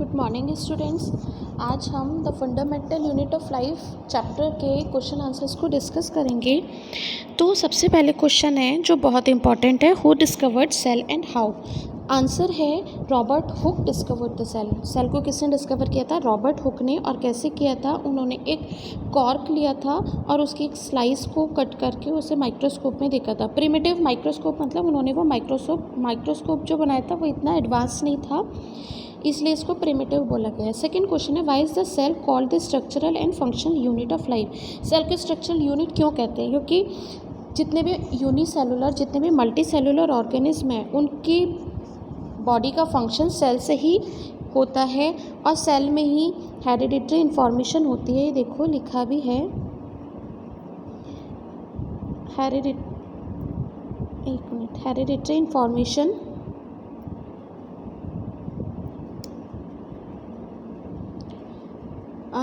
Good morning students. आज हम the fundamental unit of life chapter के क्वेश्चन आंसर्स को डिस्कस करेंगे। तो सबसे पहले क्वेश्चन है जो बहुत इंपॉर्टेंट है, who discovered cell and how. Answer है Robert Hooke discovered the cell. Cell को किसने डिस्कवर किया था? रॉबर्ट हुक ने। और कैसे किया था? उन्होंने एक कॉर्क लिया था और उसकी एक स्लाइस को कट करके उसे माइक्रोस्कोप में देखा था। प्रिमिटिव माइक्रोस्कोप मतलब उन्होंने वो माइक्रोस्कोप जो बनाया था वो इतना एडवांस नहीं था, इसलिए इसको प्रिमिटिव बोला गया है। सेकंड क्वेश्चन है, why is the cell called the structural and functional unit of life. Cell के स्ट्रक्चरल यूनिट क्यों कहते हैं? क्योंकि जितने भी यूनिसेलुलर, जितने भी मल्टी सेलुलर ऑर्गेनिज्म हैं, उनकी बॉडी का फंक्शन सेल से ही होता है और सेल में ही हेरिडिटरी इंफॉर्मेशन होती है। ये देखो लिखा भी है, hereditary information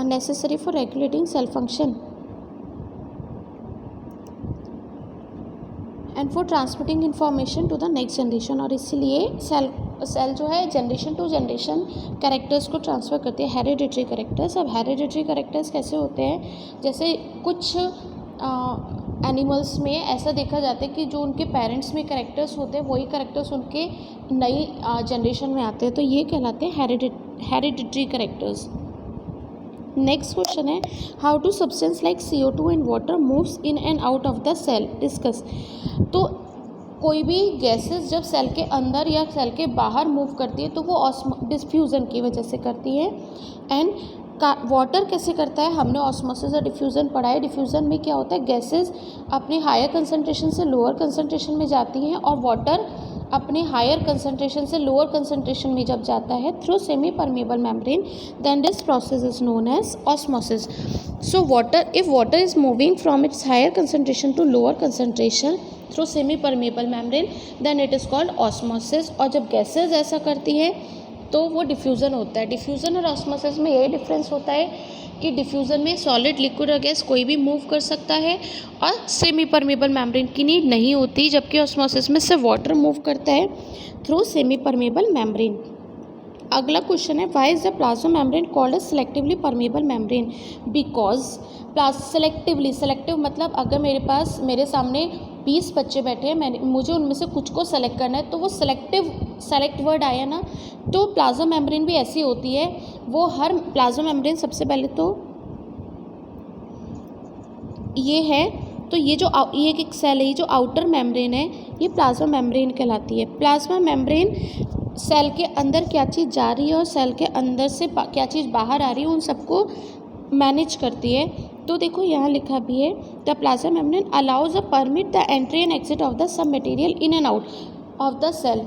necessary for regulating cell function and for transmitting information to the next generation। और इसीलिए सेल जो है जनरेशन टू जनरेशन कैरेक्टर्स को ट्रांसफ़र करती है, हेरिडिटरी कैरेक्टर्स। अब हेरिडिटरी कैरेक्टर्स कैसे होते हैं? जैसे कुछ एनिमल्स में ऐसा देखा जाता है कि जो उनके पेरेंट्स में कैरेक्टर्स होते हैं वही कैरेक्टर्स उनके नई जनरेशन में आते हैं, तो ये कहलाते हैं हेरिडिटरी कैरेक्टर्स। नेक्स्ट क्वेश्चन है, how to substance like CO2 and water moves in and out of the cell, discuss. तो कोई भी गैसेस जब सेल के अंदर या सेल के बाहर मूव करती है तो वो डिफ्यूज़न की वजह से करती है। एंड वाटर कैसे करता है? हमने ऑस्मोसिस और डिफ्यूज़न पढ़ा है। डिफ्यूज़न में क्या होता है, गैसेस अपने हायर कंसंट्रेशन से लोअर कंसंट्रेशन में जाती हैं और वाटर अपने हायर कंसंट्रेशन से लोअर कंसंट्रेशन में जब जाता है through semi permeable membrane, then this process is known as osmosis. So if water is moving from its higher concentration to lower concentration through semi permeable membrane, then it is called osmosis. और जब gases ऐसा करती हैं तो वो diffusion होता है। Diffusion और ऑस्मोसिस में यही डिफरेंस होता है कि डिफ्यूज़न में सॉलिड, लिक्विड और गैस कोई भी मूव कर सकता है और सेमी परमेबल मेम्ब्रेन की नीड नहीं होती, जबकि ऑस्मोसिस में सिर्फ वाटर मूव करता है थ्रू सेमी परमेबल मेम्ब्रेन। अगला क्वेश्चन है, why is the plasma membrane called as selectively permeable membrane? Because selective मतलब अगर मेरे सामने 20 बच्चे बैठे हैं, मुझे उनमें से कुछ को सेलेक्ट करना है, तो वो सेलेक्ट वर्ड आया ना, तो प्लाज्मा मेम्ब्रेन भी ऐसी होती है। वो हर प्लाज्मा मेम्ब्रेन सबसे पहले तो ये है, तो ये एक सेल है, ये जो आउटर मेम्ब्रेन है ये प्लाज्मा मेम्ब्रेन कहलाती है। प्लाज्मा मेम्ब्रेन सेल के अंदर क्या चीज़ जा रही है और सेल के अंदर से क्या चीज़ बाहर आ रही है उन सबको मैनेज करती है। तो देखो यहाँ लिखा भी है, the plasma membrane allows a permit the entry and exit of the sub material in and out of the cell.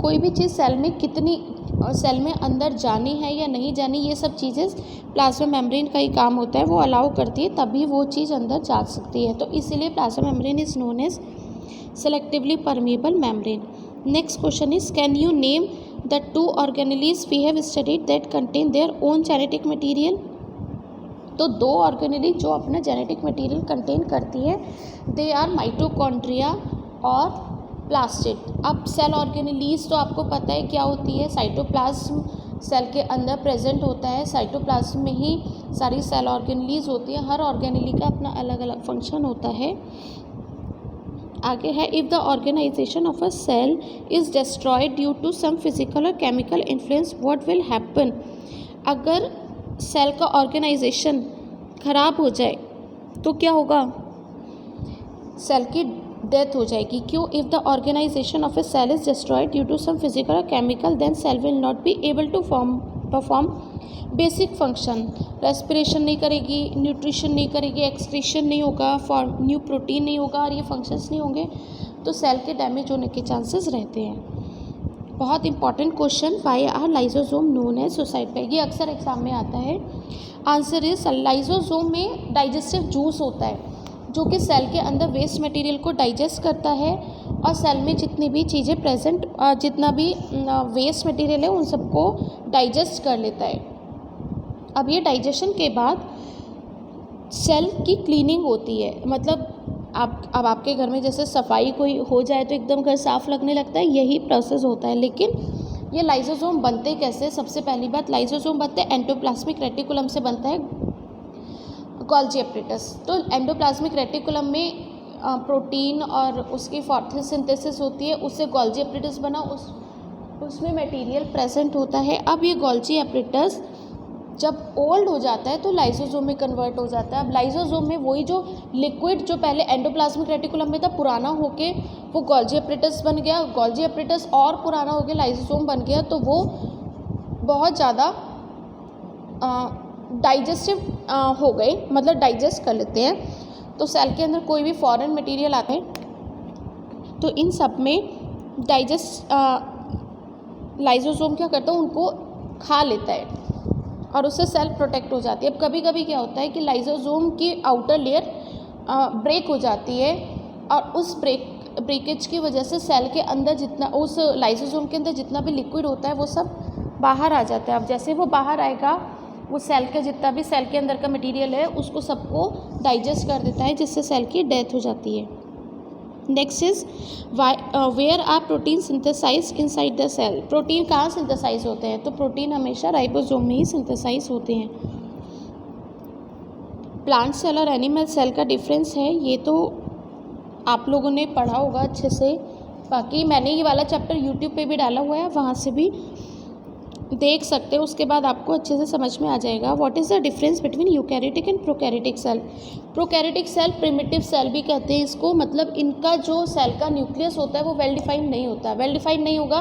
कोई भी चीज़ सेल में अंदर जानी है या नहीं जानी, ये सब चीज़ें प्लाज्मा मेम्ब्रेन का ही काम होता है, वो अलाउ करती है तभी वो चीज़ अंदर जा सकती है। तो इसीलिए plasma membrane is known as selectively permeable membrane. Next question is, can you name the 2 organelles we have studied that contain their own genetic material? तो 2 ऑर्गेनेली जो अपना जेनेटिक मटीरियल कंटेन करती है, दे आर माइटोकॉन्ड्रिया और plastid. अब cell organelles तो आपको पता है क्या होती है, साइटोप्लाज्म सेल के अंदर प्रेजेंट होता है, साइटोप्लाज्म में ही सारी सेल ऑर्गेनेलीज होती है। हर ऑर्गेनेली का अपना अलग अलग फंक्शन होता है। आगे है, if the organisation of a cell is destroyed due to some physical और chemical influence, what will happen? अगर सेल का ऑर्गेनाइजेशन ख़राब हो जाए तो क्या होगा? सेल की डेथ हो जाएगी। क्यों? If the organisation of a cell is destroyed due to some physical और chemical, then cell will not be able to perform basic function. Respiration नहीं करेगी, न्यूट्रिशन नहीं करेगी, एक्सक्रीशन नहीं होगा, फॉर्म न्यू प्रोटीन नहीं होगा और ये फंक्शंस नहीं होंगे तो सेल के डैमेज होने के चांसेस रहते हैं। बहुत important question, why are lysosome known as suicide पे? ये अक्सर एग्जाम में आता है। आंसर इज, लाइसोसोम में डाइजेस्टिव जूस होता है जो कि सेल के अंदर वेस्ट मटेरियल को डाइजेस्ट करता है और सेल में जितनी भी चीज़ें प्रेजेंट, जितना भी वेस्ट मटेरियल है उन सबको डाइजेस्ट कर लेता है। अब ये डाइजेशन के बाद सेल की क्लीनिंग होती है, मतलब अब आपके घर में जैसे सफाई कोई हो जाए तो एकदम घर साफ़ लगने लगता है, यही प्रोसेस होता है। लेकिन ये लाइसोसोम बनते कैसे? सबसे पहली बात, लाइसोसोम बनते हैं एंडोप्लाज्मिक रेटिकुलम से बनता है गोल्जी एपरेटस। तो एंडोप्लाज्मिक रेटिकुलम में प्रोटीन और उसकी फोटोसिंथेसिस होती है, उससे गोल्जी एपरेटस बना, उसमें मटेरियल प्रेजेंट होता है। अब ये गोल्जी एपरेटस जब ओल्ड हो जाता है तो लाइसोसोम में कन्वर्ट हो जाता है। अब लाइसोसोम में वही जो लिक्विड जो पहले एंडोप्लाज्मिक रेटिकुलम में था पुराना होके वो गोल्जी एपरेटस बन गया, गोल्जी एपरेटस और पुराना होके लाइसोसोम बन गया, तो वो बहुत ज़्यादा डाइजेस्टिव हो गए, मतलब डाइजेस्ट कर लेते हैं। तो सेल के अंदर कोई भी फॉरेन मटेरियल आता है तो इन सब में डाइजेस्ट लाइसोसोम क्या करता है, उनको खा लेता है और उससे सेल प्रोटेक्ट हो जाती है। अब कभी कभी क्या होता है कि लाइसोसोम की आउटर लेयर ब्रेक हो जाती है और उस ब्रेकेज की वजह से सेल के अंदर जितना, उस लाइसोसोम के अंदर जितना भी लिक्विड होता है वो सब बाहर आ जाता है। अब जैसे वो बाहर आएगा वो सेल के जितना भी सेल के अंदर का मटेरियल है उसको सबको डाइजेस्ट कर देता है, जिससे सेल की डेथ हो जाती है। Next is where are protein synthesize inside the cell. Protein कहाँ सिंथेसाइज होते हैं? तो प्रोटीन हमेशा राइबोसोम में ही सिंथेसाइज होते हैं। प्लांट सेल और एनिमल सेल का डिफरेंस है, ये तो आप लोगों ने पढ़ा होगा अच्छे से। बाकी मैंने ये वाला चैप्टर यूट्यूब पे भी डाला हुआ है, वहाँ से भी देख सकते हो, उसके बाद आपको अच्छे से समझ में आ जाएगा। What is the difference between eukaryotic and prokaryotic cell. Prokaryotic cell primitive cell भी कहते हैं इसको, मतलब इनका जो सेल का न्यूक्लियस होता है वो वेल डिफाइंड नहीं होता। वेल डिफाइंड नहीं होगा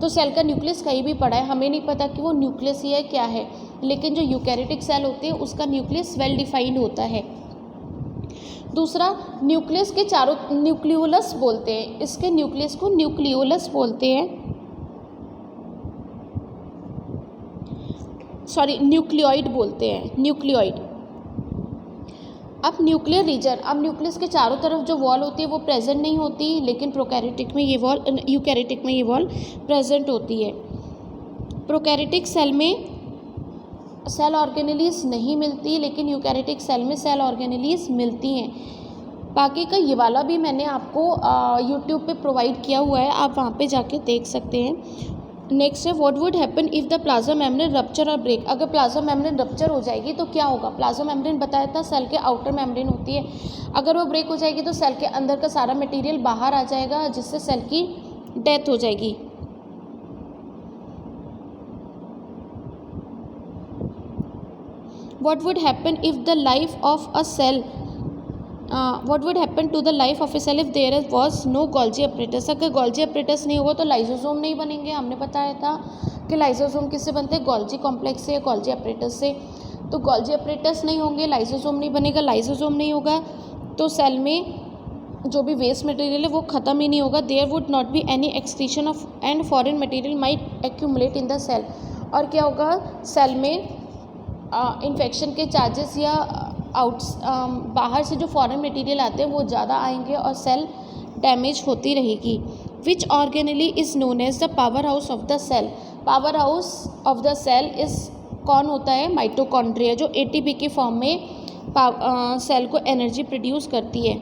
तो सेल का न्यूक्लियस कहीं भी पड़ा है, हमें नहीं पता कि वो न्यूक्लियस ही है क्या है। लेकिन जो यूकैरियोटिक सेल होती है उसका न्यूक्लियस वेल डिफाइंड होता है। दूसरा, न्यूक्लियस के चारों, न्यूक्लियोलस बोलते हैं इसके, न्यूक्लियस को न्यूक्लियोलस बोलते हैं, सॉरी न्यूक्लियोइड बोलते हैं, न्यूक्लियोइड। अब न्यूक्लियर रीजन, अब न्यूक्लियस के चारों तरफ जो वॉल होती है वो प्रेजेंट नहीं होती, लेकिन प्रोकैरियोटिक में ये वॉल, यूकैरियोटिक में ये वॉल प्रेजेंट होती है। प्रोकैरियोटिक सेल में सेल ऑर्गेनेलीज नहीं मिलती, लेकिन यूकैरियोटिक सेल में सेल ऑर्गेनेलीज मिलती हैं। बाकी का ये वाला भी मैंने आपको यूट्यूब पे प्रोवाइड किया हुआ है, आप वहाँ पे जाके देख सकते हैं। नेक्स्ट है what would happen if the plasma membrane rupture और ब्रेक। अगर प्लाज्मा मेम्ब्रेन रप्चर हो जाएगी तो क्या होगा? प्लाज्मा मेम्ब्रेन बताया था सेल के आउटर मेम्ब्रेन होती है, अगर वो ब्रेक हो जाएगी तो सेल के अंदर का सारा मटेरियल बाहर आ जाएगा, जिससे सेल की डेथ हो जाएगी। What would happen if the life of a cell what would happen to the life of a cell if there was no Golgi apparatus। अगर Golgi apparatus नहीं होगा तो लाइसोसोम नहीं बनेंगे। हमने बताया था कि लाइसोसोम किससे बनते हैं? Golgi कॉम्प्लेक्स से या Golgi apparatus से। तो Golgi apparatus नहीं होंगे, लाइसोसोम नहीं बनेगा, लाइसोसोम नहीं होगा तो सेल में जो भी वेस्ट मटेरियल है वो ख़त्म ही नहीं होगा। There would not be any excretion of and foreign material might accumulate in the cell. और क्या होगा? सेल में इन्फेक्शन के चार्जेस या बाहर से जो फॉरेन मटेरियल आते हैं वो ज़्यादा आएंगे और सेल डैमेज होती रहेगी। Which organelle is known as the power house of the cell. Power house of the cell is कौन होता है? माइटोकॉन्ड्रिया, जो एटीपी के फॉर्म में सेल को एनर्जी प्रोड्यूस करती है।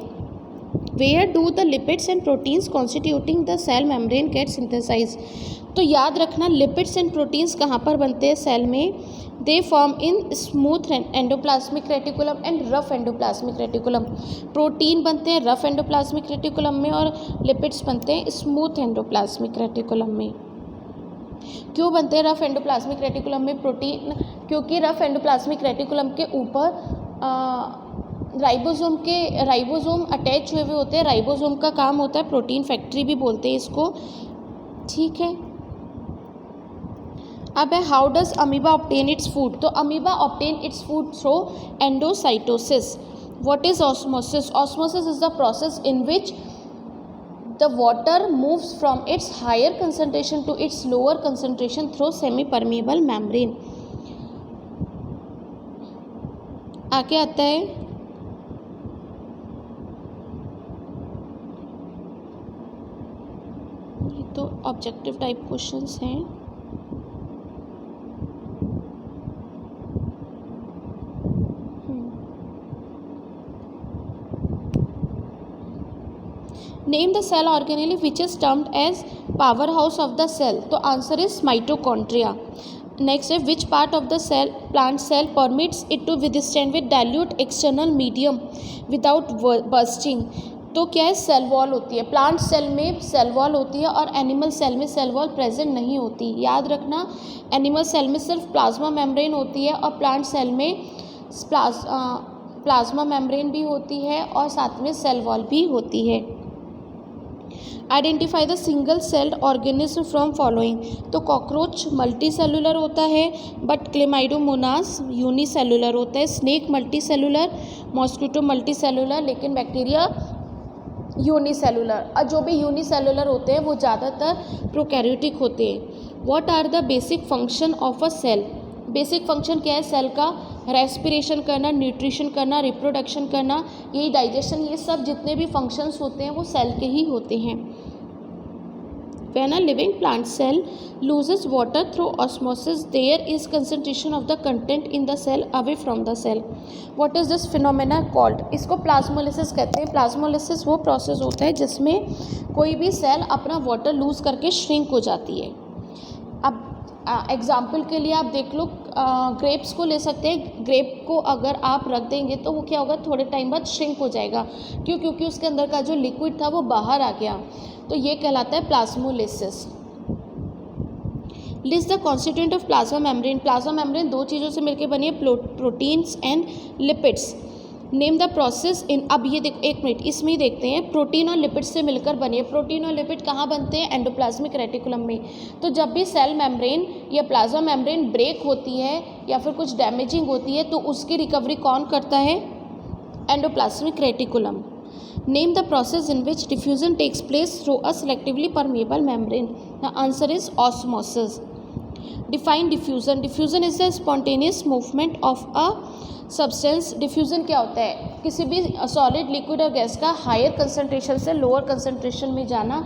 Where do the lipids and proteins constituting the cell membrane get synthesize. तो याद रखना लिपिड्स एंड प्रोटीन्स कहाँ पर बनते हैं सेल में? They form in smooth endoplasmic reticulum and rough endoplasmic reticulum. Protein बनते हैं रफ एंडोप्लाज्मिक रेटिकुलम में और लिपिड्स बनते हैं स्मूथ एंडोप्लाज्मिक रेटिकुलम में। क्यों बनते हैं रफ एंडोप्लाज्मिक रेटिकुलम में प्रोटीन? क्योंकि रफ एंडोप्लाज्मिक रेटिकुलम के ऊपर राइबोसोम अटैच हुए हुए होते हैं। राइबोसोम का काम होता है, प्रोटीन फैक्ट्री भी बोलते हैं इसको, ठीक है। अब है how does amoeba obtain its food. तो amoeba obtain its food through endocytosis. What is osmosis? Osmosis is the process in which the water moves from its higher concentration to its lower concentration through semi permeable membrane. आगे आता है तो objective type questions हैं। Name the cell organelle which is termed as power house of the cell, तो answer is mitochondria. Next है which part of the cell plant cell permits it to withstand with dilute external medium without bursting, तो क्या है, cell wall होती है। Plant cell में cell wall होती है और एनिमल सेल में सेल वॉल प्रेजेंट नहीं होती। याद रखना, एनिमल सेल में सिर्फ प्लाज्मा मेम्ब्रेन होती है और प्लांट सेल में प्लाज्मा मेम्ब्रेन भी होती है और साथ में सेल वॉल भी होती है। Identify the single celled organism from following, तो कॉकरोच मल्टी सेलुलर होता है बट क्लेमाइडोमोनास यूनिसेलुलर होता है, snake multi cellular, mosquito multi cellular, लेकिन बैक्टीरिया यूनिसेलुलर। और जो भी यूनिसेलुलर होते हैं वो ज़्यादातर प्रोकैरियोटिक होते हैं। What are the basic function of a cell, basic function क्या है सेल का, रेस्पिरेशन करना, न्यूट्रिशन करना, रिप्रोडक्शन करना, यही डाइजेशन, ये सब जितने भी फंक्शंस होते हैं वो सेल के ही होते हैं। When a living plant cell loses water through osmosis, there is concentration of the content in the cell away from the cell. What is this phenomena called? इसको प्लाज्मोलिसिस कहते हैं। प्लाज्मोलिसिस वो प्रोसेस होता है जिसमें कोई भी सेल अपना वाटर लूज करके श्रिंक हो जाती है। अब एग्जाम्पल के लिए आप देख लो, ग्रेप्स को ले सकते हैं। ग्रेप को अगर आप रख देंगे तो वो क्या होगा, थोड़े टाइम बाद श्रिंक हो जाएगा। क्यों? क्योंकि उसके अंदर का जो लिक्विड था वो बाहर आ गया, तो ये कहलाता है plasmolysis. List the constituent of plasma membrane, plasma membrane दो चीज़ों से मिलकर बनी है, proteins and lipids. Name the process इन, अब ये देख, एक मिनट इसमें ही देखते हैं, प्रोटीन और लिपिड से मिलकर बनी है। प्रोटीन और लिपिड कहाँ बनते हैं, एंडोप्लाज्मिक रेटिकुलम में। तो जब भी सेल मेम्ब्रेन या प्लाज्मा मेम्ब्रेन ब्रेक होती है या फिर कुछ डैमेजिंग होती है तो उसकी रिकवरी कौन करता है, endoplasmic reticulum. Name the process in which diffusion takes place through a selectively permeable membrane, the answer is osmosis. Define diffusion, diffusion is the spontaneous movement of a substance. Diffusion क्या होता है, किसी भी solid, liquid और gas का higher concentration से lower concentration में जाना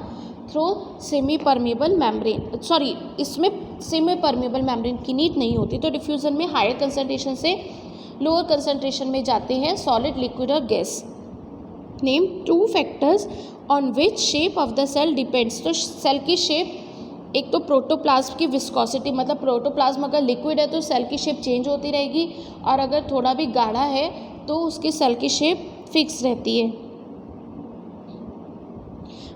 through semi permeable membrane. Sorry, इसमें सेमी परमेबल मेम्ब्रेन की नीड नहीं होती। तो डिफ्यूजन में हायर कंसनट्रेशन से लोअर कंसनट्रेशन में जाते हैं सॉलिड, लिक्विड और gas. Name two factors on which shape of the cell depends, तो सेल की शेप, एक तो प्रोटोप्लाज्म की विस्कोसिटी, मतलब प्रोटोप्लाज्म अगर लिक्विड है तो सेल की शेप चेंज होती रहेगी और अगर थोड़ा भी गाढ़ा है तो उसकी सेल की शेप फिक्स रहती है।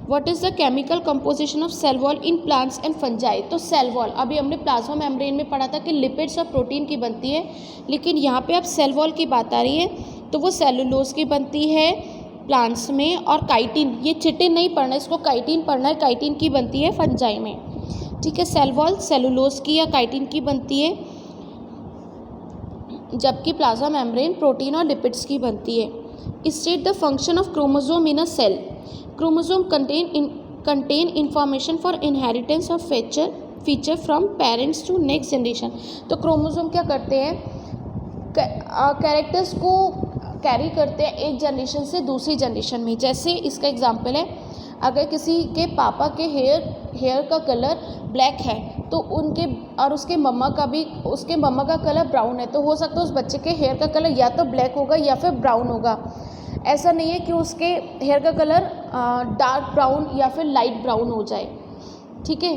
What is the chemical composition of cell wall in plants and fungi, तो सेल वॉल अभी हमने प्लाज्मा मेम्ब्रेन में पढ़ा था कि लिपिड्स और प्रोटीन की बनती है, लेकिन यहाँ पे अब सेल वॉल की बात आ रही है तो वो सेलुलोज की बनती है प्लांट्स में, और काइटिन, ये चिटिन नहीं पढ़ना, इसको काइटिन पढ़ना है, काइटिन की बनती है फंजाई में। ठीक है, सेल वॉल सेलुलोज की या काइटिन की बनती है, जबकि प्लाज्मा मेम्ब्रेन प्रोटीन और लिपिड्स की बनती है। State the function of chromosome in a cell, chromosome contain information for inheritance of feature from parents to next generation, तो क्रोमोसोम क्या करते हैं, कैरेक्टर्स को कैरी करते हैं एक जनरेशन से दूसरी जनरेशन में। जैसे इसका एग्जांपल है, अगर किसी के पापा के हेयर का कलर ब्लैक है तो उनके और उसके मम्मा का कलर ब्राउन है, तो हो सकता है उस बच्चे के हेयर का कलर या तो ब्लैक होगा या फिर ब्राउन होगा। ऐसा नहीं है कि उसके हेयर का कलर डार्क ब्राउन या फिर लाइट ब्राउन हो जाए। ठीक है,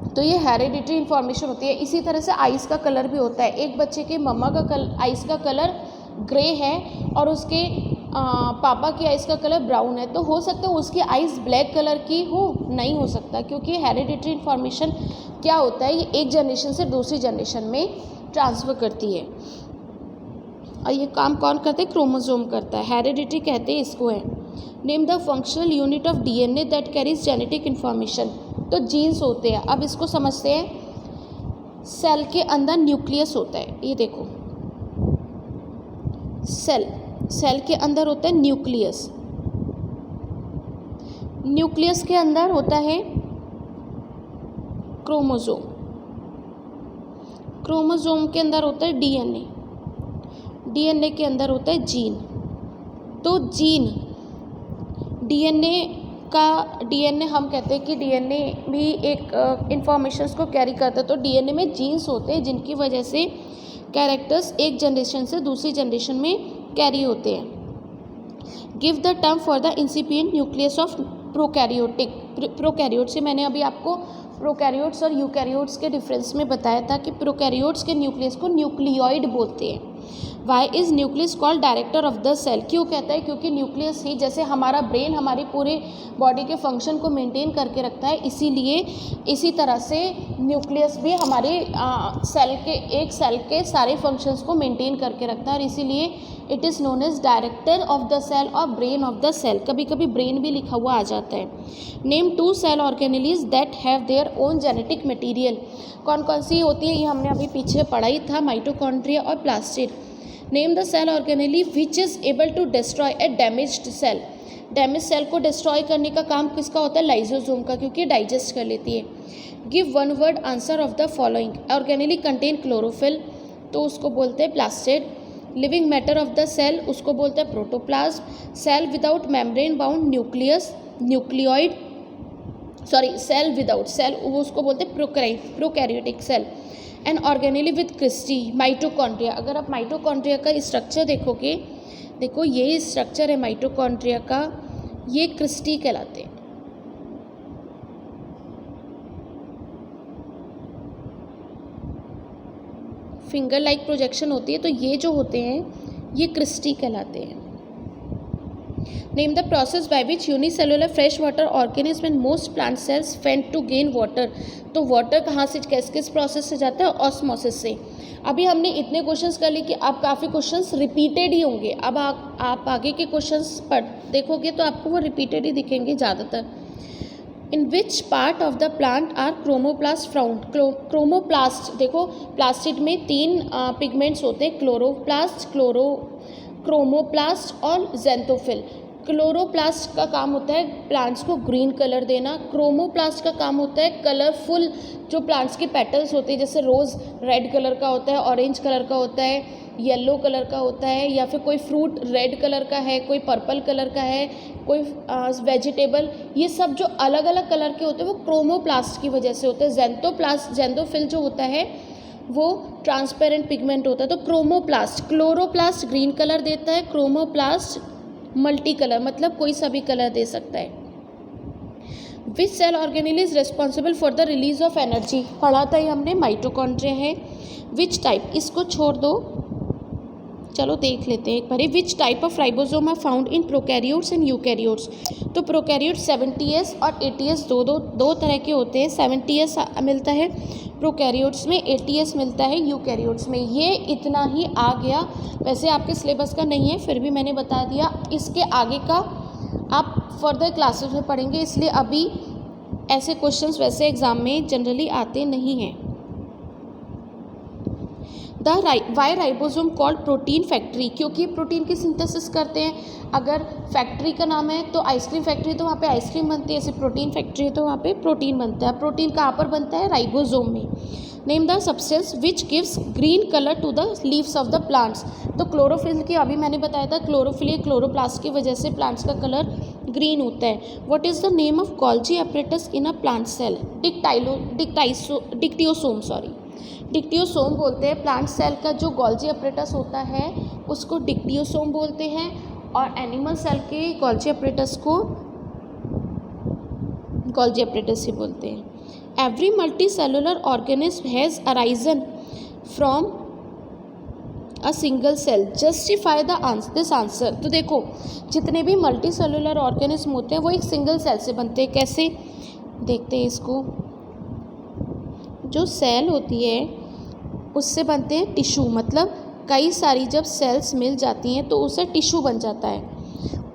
तो ये हेरिडिटरी इन्फॉर्मेशन होती है। इसी तरह से आइज़ का कलर भी होता है, एक बच्चे के मम्मा का आइज़ का कलर ग्रे है और उसके पापा की आइज़ का कलर ब्राउन है, तो हो सकता है उसकी आइज़ ब्लैक कलर की हो, नहीं हो सकता, क्योंकि हेरिडिटरी इन्फॉर्मेशन क्या होता है, ये एक जनरेशन से दूसरी जनरेशन में ट्रांसफ़र करती है। और ये काम कौन करता है, क्रोमोसोम करता है, हेरिडिटरी कहते हैं इसको है। Name the functional unit of DNA that carries genetic information, तो जीन्स होते हैं। अब इसको समझते हैं, सेल के अंदर न्यूक्लियस होता है, ये देखो सेल के अंदर होता है न्यूक्लियस, न्यूक्लियस के अंदर होता है क्रोमोसोम, क्रोमोसोम के अंदर होता है डीएनए, डीएनए के अंदर होता है जीन। तो जीन, डीएनए हम कहते हैं कि डीएनए भी एक इंफॉर्मेशंस को कैरी करता है, तो डीएनए में जीन्स होते हैं जिनकी वजह से कैरेक्टर्स एक जनरेशन से दूसरी जनरेशन में कैरी होते हैं। Give the term for the incipient nucleus of prokaryote से मैंने अभी आपको प्रोकैरियोट्स और यूकैरियोट्स के डिफरेंस में बताया था कि प्रोकैरियोट्स के न्यूक्लियस को न्यूक्लियोइड बोलते हैं। Why is nucleus called director of the cell, क्यों कहता है? क्योंकि न्यूक्लियस ही, जैसे हमारा ब्रेन हमारी पूरे बॉडी के फंक्शन को मेंटेन करके रखता है, इसीलिए इसी तरह से न्यूक्लियस भी हमारे एक सेल के सारे फंक्शंस को मेंटेन करके रखता है, और इसीलिए it is known as director of the cell और ब्रेन ऑफ द सेल। कभी कभी ब्रेन भी लिखा हुआ आ जाता है। Name 2 cell organelles that have their own genetic material. कौन कौन सी होती है? ये हमने अभी पीछे पढ़ा ही था, माइटोकॉन्ड्रिया और plastid. Name the cell organelle which is able to destroy a damaged cell. Damage cell को डिस्ट्रॉय करने का काम किसका होता है? लाइजोसोम का, क्योंकि डाइजेस्ट कर लेती है। Give 1 word answer of the following. Organelle contain chlorophyll, तो उसको बोलते हैं plastid. Living matter of the cell, उसको बोलते हैं protoplasm. Cell without membrane bound nucleus, nucleoid, cell without, cell उसको बोलते हैं prokaryotic cell. And organelle with cristae, mitochondria. अगर आप माइटोकॉन्ड्रिया का स्ट्रक्चर देखोगे, देखो ये स्ट्रक्चर है माइटोकॉन्ड्रिया का, ये क्रिस्टी कहलाते हैं। फिंगर लाइक प्रोजेक्शन होती है, तो ये जो होते हैं ये क्रिस्टी कहलाते हैं। Name the process by which unicellular fresh water organism and most plant cells tend to gain water. तो वाटर कहाँ से, किस प्रोसेस से जाता है? ऑस्मोसिस से। अभी हमने इतने क्वेश्चंस कर लिए कि अब काफ़ी क्वेश्चंस रिपीटेड ही होंगे। अब आप आगे के क्वेश्चंस पढ़ देखोगे तो आपको वो रिपीटेड ही दिखेंगे ज़्यादातर। In which part of the plant are chromoplast found. Chromoplast, देखो प्लास्टिड में 3 पिगमेंट्स होते हैं, क्लोरोप्लास्ट, क्रोमोप्लास्ट और ज़ेंथोफिल। क्लोरोप्लास्ट का काम होता है प्लांट्स को ग्रीन कलर देना। क्रोमोप्लास्ट का काम होता है कलरफुल जो प्लांट्स के पेटल्स होते हैं, जैसे रोज़ रेड कलर का होता है, ऑरेंज कलर का होता है, येलो कलर का होता है, या फिर कोई फ्रूट रेड कलर का है, कोई पर्पल कलर का है, कोई वेजिटेबल, ये सब जो अलग अलग कलर के होते हैं वो क्रोमोप्लास्ट की वजह से होते हैं। ज़ेंथोफिल जो होता है वो ट्रांसपेरेंट पिगमेंट होता है। तो क्रोमोप्लास्ट, क्लोरोप्लास्ट ग्रीन कलर देता है, क्रोमोप्लास्ट मल्टी कलर, मतलब कोई सा भी कलर दे सकता है। Which cell organelle is responsible for the release of energy, पढ़ा था ये हमने, माइटोकॉन्ड्रिया है। विच टाइप, इसको छोड़ दो, चलो देख लेते हैं एक बार। Which type of ribosome are found in prokaryotes and eukaryotes. तो प्रोकैरियोट्स 70S और 80S दो तरह के होते हैं। 70S मिलता है प्रोकैरियोट्स में, 80S मिलता है यूकैरियोट्स में। ये इतना ही आ गया, वैसे आपके सिलेबस का नहीं है, फिर भी मैंने बता दिया। इसके आगे का आप फर्दर क्लासेस में पढ़ेंगे, इसलिए अभी ऐसे क्वेश्चंस वैसे एग्ज़ाम में जनरली आते नहीं हैं। Why ribosome called protein factory, क्योंकि प्रोटीन की सिंथेसिस करते हैं। अगर फैक्ट्री का नाम है तो आइसक्रीम फैक्ट्री, तो वहाँ पे आइसक्रीम बनती है, ऐसे प्रोटीन फैक्ट्री है तो वहाँ पे प्रोटीन बनता है। प्रोटीन कहाँ पर बनता है? राइबोसोम में। Name the substance which gives green colour to the leaves of the plants. तो क्लोरोफिल की अभी मैंने बताया था, क्लोरोफिल क्लोरोप्लास्ट की वजह से प्लांट्स का कलर ग्रीन होता है। What is the name of Golgi apparatus in a plant cell? Dictyosome बोलते हैं। प्लांट सेल का जो गोल्जी अपरेटस होता है उसको डिक्टियोसोम बोलते हैं, और एनिमल सेल के गोल्जी अपरेटस को गोल्जी अपरेटस ही बोलते हैं। Every multicellular organism has arisen from a single cell, justify this answer. तो देखो जितने भी मल्टी सेलुलर ऑर्गेनिज्म होते हैं वो एक सिंगल सेल से बनते हैं। कैसे देखते हैं इसको। जो सेल होती है उससे बनते हैं टिश्यू, मतलब कई सारी जब सेल्स मिल जाती हैं तो उससे टिश्यू बन जाता है।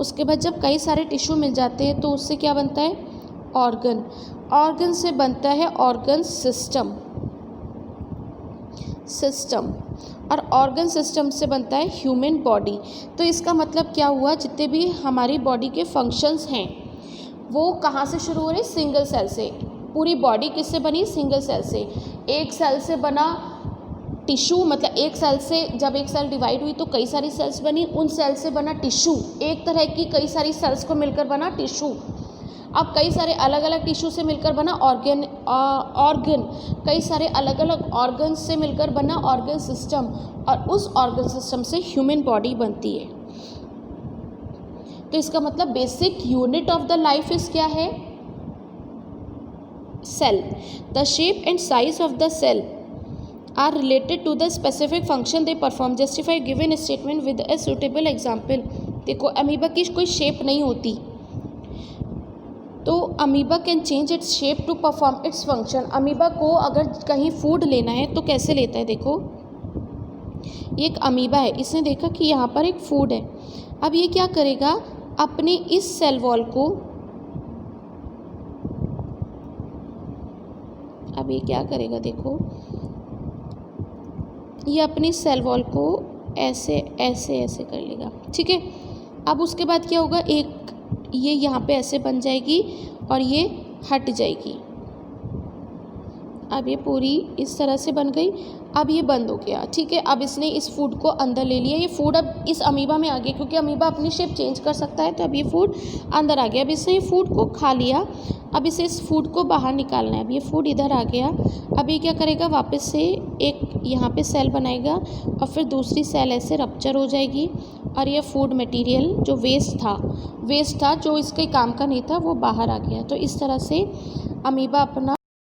उसके बाद जब कई सारे टिश्यू मिल जाते हैं तो उससे क्या बनता है? ऑर्गन। ऑर्गन से बनता है ऑर्गन सिस्टम, और ऑर्गन सिस्टम से बनता है ह्यूमन बॉडी। तो इसका मतलब क्या हुआ? जितने भी हमारी बॉडी के फंक्शंस हैं वो कहाँ से शुरू हो रहे? सिंगल सेल से। पूरी बॉडी किससे बनी? सिंगल सेल से। एक सेल से बना टिश्यू, मतलब एक सेल से जब एक सेल डिवाइड हुई तो कई सारी सेल्स बनी, उन सेल से बना टिश्यू। एक तरह की कई सारी सेल्स को मिलकर बना टिश्यू। अब कई सारे अलग अलग टिश्यू से मिलकर बना ऑर्गन, कई सारे अलग अलग ऑर्गन से मिलकर बना ऑर्गन सिस्टम, और उस ऑर्गन सिस्टम से ह्यूमन बॉडी बनती है। तो इसका मतलब basic unit of the life is क्या है, cell. The shape and size of the cell are related to the specific function they perform. Justify given statement with a suitable example. देखो amoeba की कोई शेप नहीं होती, तो amoeba can change its shape to perform its function. Amoeba को अगर कहीं फूड लेना है तो कैसे लेता है, देखो ये एक अमीबा है, इसने देखा कि यहाँ पर एक फूड है, अब ये क्या करेगा, अपने इस सेल वॉल को, अब ये क्या करेगा, देखो ये अपनी सेल वॉल को ऐसे ऐसे ऐसे कर लेगा, ठीक है। अब उसके बाद क्या होगा, एक ये यहाँ पे ऐसे बन जाएगी और ये हट जाएगी। अब ये पूरी इस तरह से बन गई, अब ये बंद हो गया, ठीक है। अब इसने इस फूड को अंदर ले लिया, ये फूड अब इस अमीबा में आ गया, क्योंकि अमीबा अपनी शेप चेंज कर सकता है, तो अब ये फूड अंदर आ गया। अब इसने ये फूड को खा लिया, अब इसे इस फूड को बाहर निकालना है। अब ये फूड इधर आ गया, अब ये क्या करेगा, वापस से एक यहाँ पे सेल बनाएगा और फिर दूसरी सेल ऐसे रप्चर हो जाएगी और ये फूड मटेरियल जो वेस्ट था जो इसके काम का नहीं था वो बाहर आ गया। तो इस तरह से अमीबा अपना